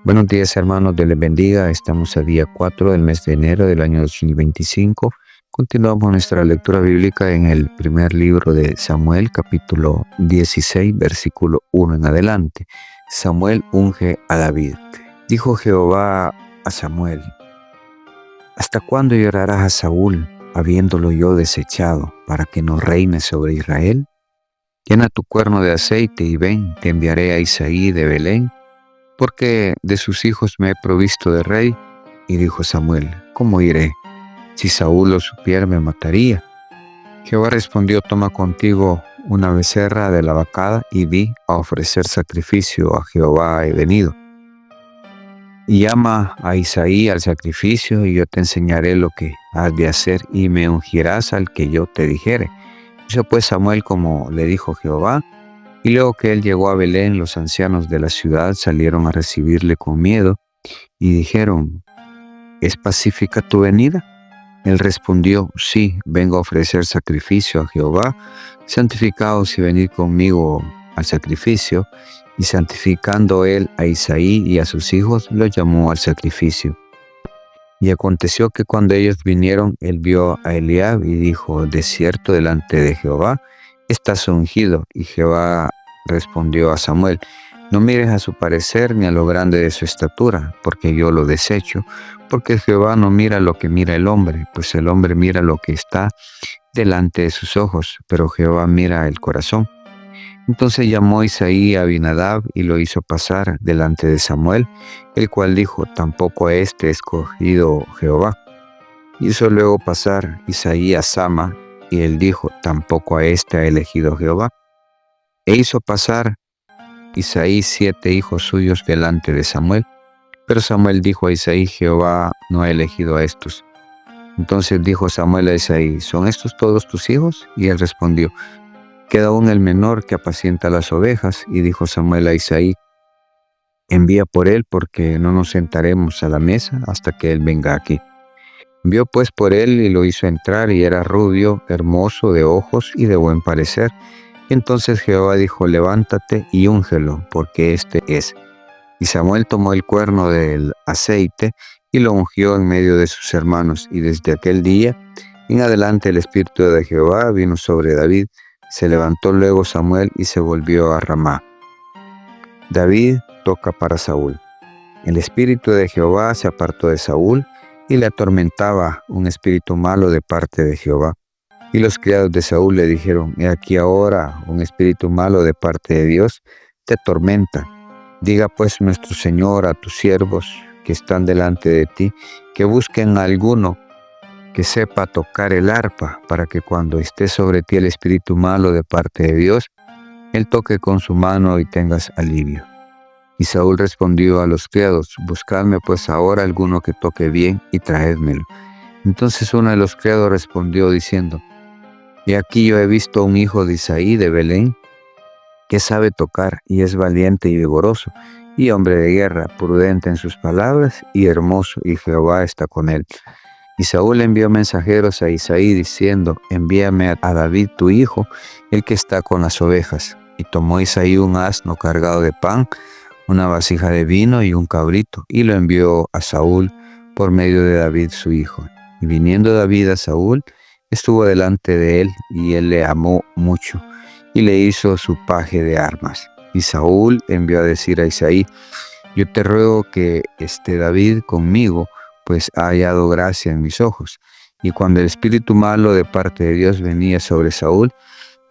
Buenos días, hermanos, Dios les bendiga. Estamos a día 4 del mes de enero del año 2025. Continuamos nuestra lectura bíblica en el primer libro de Samuel, capítulo 16, versículo 1 en adelante. Samuel unge a David. Dijo Jehová a Samuel: ¿hasta cuándo llorarás a Saúl, habiéndolo yo desechado, para que no reine sobre Israel? Llena tu cuerno de aceite y ven, te enviaré a Isaí de Belén, porque de sus hijos me he provisto de rey. Y dijo Samuel: ¿cómo iré? Si Saúl lo supiera, me mataría. Jehová respondió: toma contigo una becerra de la vacada y di: a ofrecer sacrificio a Jehová he venido. Y llama a Isaí al sacrificio, y yo te enseñaré lo que has de hacer, y me ungirás al que yo te dijere. Hizo pues Samuel como le dijo Jehová. Y luego que él llegó a Belén, los ancianos de la ciudad salieron a recibirle con miedo y dijeron: ¿es pacífica tu venida? Él respondió: sí, vengo a ofrecer sacrificio a Jehová. Santificaos y venid conmigo al sacrificio. Y santificando él a Isaí y a sus hijos, los llamó al sacrificio. Y aconteció que cuando ellos vinieron, él vio a Eliab y dijo: de cierto, delante de Jehová estás ungido. Y Jehová respondió a Samuel: no mires a su parecer ni a lo grande de su estatura, porque yo lo desecho. Porque Jehová no mira lo que mira el hombre, pues el hombre mira lo que está delante de sus ojos, pero Jehová mira el corazón. Entonces llamó Isaí a Abinadab y lo hizo pasar delante de Samuel, el cual dijo: tampoco a este escogido Jehová. Hizo luego pasar Isaí a Sama, y él dijo: tampoco a este ha elegido Jehová. E hizo pasar Isaí 7 hijos suyos delante de Samuel. Pero Samuel dijo a Isaí: Jehová no ha elegido a estos. Entonces dijo Samuel a Isaí: ¿son estos todos tus hijos? Y él respondió: queda aún el menor que apacienta las ovejas. Y dijo Samuel a Isaí: envía por él, porque no nos sentaremos a la mesa hasta que él venga aquí. Envió pues por él y lo hizo entrar, y era rubio, hermoso de ojos y de buen parecer. Entonces Jehová dijo: levántate y úngelo, porque este es. Y Samuel tomó el cuerno del aceite y lo ungió en medio de sus hermanos. Y desde aquel día en adelante el espíritu de Jehová vino sobre David. Se levantó luego Samuel y se volvió a Ramá. David toca para Saúl. El espíritu de Jehová se apartó de Saúl, y le atormentaba un espíritu malo de parte de Jehová. Y los criados de Saúl le dijeron: he aquí ahora un espíritu malo de parte de Dios te atormenta. Diga pues nuestro Señor a tus siervos que están delante de ti, que busquen a alguno que sepa tocar el arpa, para que cuando esté sobre ti el espíritu malo de parte de Dios, él toque con su mano y tengas alivio. Y Saúl respondió a los criados: buscadme pues ahora alguno que toque bien y traédmelo. Entonces uno de los criados respondió diciendo: he aquí yo he visto un hijo de Isaí de Belén, que sabe tocar y es valiente y vigoroso, y hombre de guerra, prudente en sus palabras y hermoso, y Jehová está con él. Y Saúl envió mensajeros a Isaí diciendo: envíame a David tu hijo, el que está con las ovejas. Y tomó Isaí un asno cargado de pan, una vasija de vino y un cabrito, y lo envió a Saúl por medio de David su hijo. Y viniendo David a Saúl, estuvo delante de él, y él le amó mucho, y le hizo su paje de armas. Y Saúl envió a decir a Isaí: yo te ruego que esté David conmigo, pues ha hallado gracia en mis ojos. Y cuando el espíritu malo de parte de Dios venía sobre Saúl,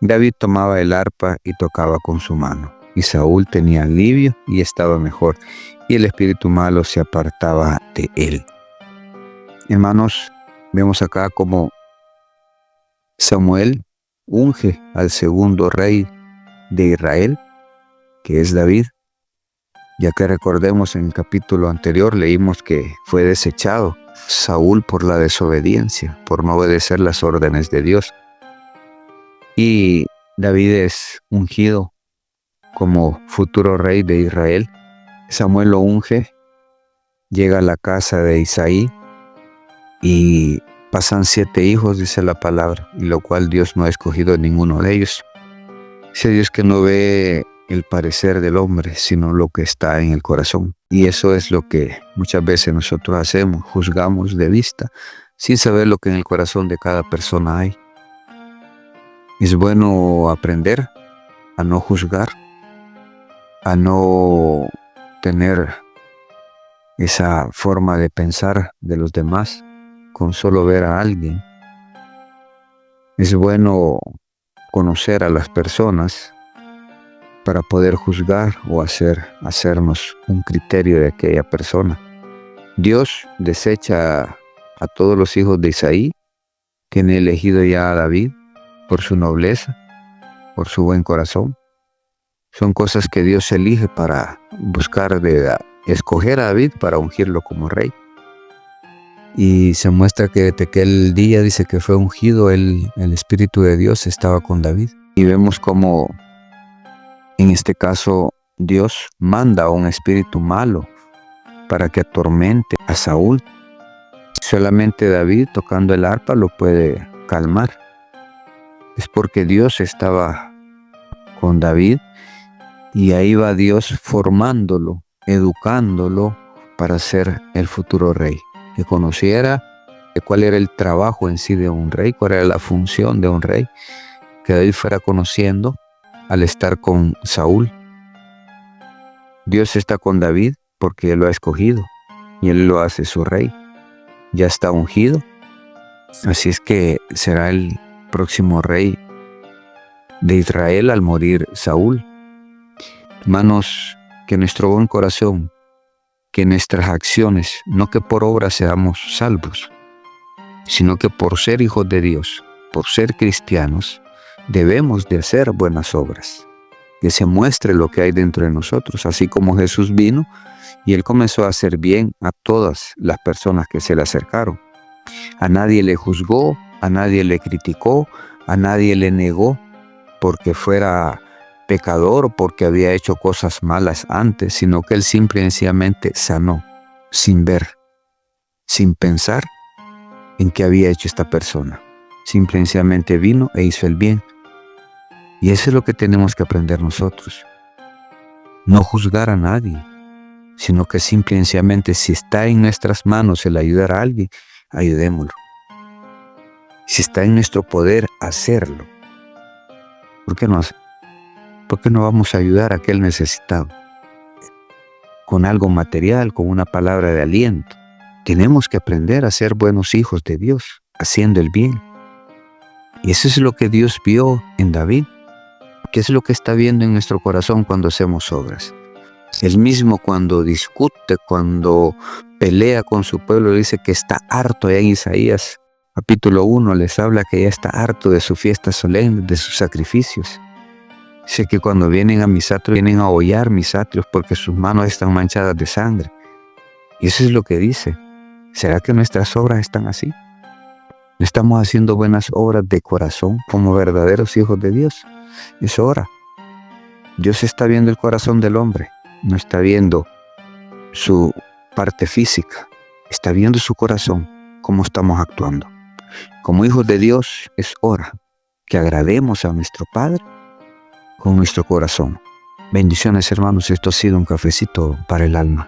David tomaba el arpa y tocaba con su mano. Y Saúl tenía alivio y estaba mejor, y el espíritu malo se apartaba de él. Hermanos, vemos acá como Samuel unge al segundo rey de Israel, que es David. Ya que recordemos, en el capítulo anterior leímos que fue desechado Saúl por la desobediencia, por no obedecer las órdenes de Dios. Y David es ungido como futuro rey de Israel. Samuel lo unge, llega a la casa de Isaí y pasan 7 hijos, dice la palabra, y lo cual Dios no ha escogido ninguno de ellos. Dice Dios que no ve el parecer del hombre, sino lo que está en el corazón. Y eso es lo que muchas veces nosotros hacemos, juzgamos de vista, sin saber lo que en el corazón de cada persona hay. Es bueno aprender a no juzgar, a no tener esa forma de pensar de los demás con solo ver a alguien. Es bueno conocer a las personas para poder juzgar o hacernos un criterio de aquella persona. Dios desecha a todos los hijos de Isaí, que han elegido ya a David por su nobleza, por su buen corazón. Son cosas que Dios elige para escoger a David para ungirlo como rey. Y se muestra que desde aquel día dice que fue ungido, el Espíritu de Dios estaba con David. Y vemos cómo en este caso Dios manda a un espíritu malo para que atormente a Saúl. Solamente David tocando el arpa lo puede calmar. Es porque Dios estaba con David y ahí va Dios formándolo, educándolo para ser el futuro rey. Que conociera cuál era el trabajo en sí de un rey, cuál era la función de un rey, que David fuera conociendo al estar con Saúl. Dios está con David porque Él lo ha escogido y Él lo hace su rey. Ya está ungido, así es que será el próximo rey de Israel al morir Saúl. Hermanos, que nuestro buen corazón, que nuestras acciones, no que por obra seamos salvos, sino que por ser hijos de Dios, por ser cristianos, debemos de hacer buenas obras, que se muestre lo que hay dentro de nosotros, así como Jesús vino y Él comenzó a hacer bien a todas las personas que se le acercaron. A nadie le juzgó, a nadie le criticó, a nadie le negó porque fuera pecador o porque había hecho cosas malas antes, sino que Él simple y sencillamente sanó, sin ver, sin pensar en qué había hecho esta persona. Simple y sencillamente vino e hizo el bien. Y eso es lo que tenemos que aprender nosotros. No juzgar a nadie, sino que simple y sencillamente si está en nuestras manos el ayudar a alguien, ayudémoslo. Si está en nuestro poder hacerlo, ¿por qué no vamos a ayudar a aquel necesitado? Con algo material, con una palabra de aliento. Tenemos que aprender a ser buenos hijos de Dios, haciendo el bien. Y eso es lo que Dios vio en David. ¿Qué es lo que está viendo en nuestro corazón cuando hacemos obras? Él mismo cuando discute, cuando pelea con su pueblo, dice que está harto. Allá en Isaías capítulo 1 les habla que ya está harto de su fiesta solemne, de sus sacrificios. Dice que cuando vienen a mis atrios, vienen a hollar mis atrios porque sus manos están manchadas de sangre. Y eso es lo que dice. ¿Será que nuestras obras están así? ¿No estamos haciendo buenas obras de corazón como verdaderos hijos de Dios? Es hora. Dios está viendo el corazón del hombre. No está viendo su parte física. Está viendo su corazón, cómo estamos actuando. Como hijos de Dios es hora que agrademos a nuestro Padre con nuestro corazón. Bendiciones, hermanos. Esto ha sido un cafecito para el alma.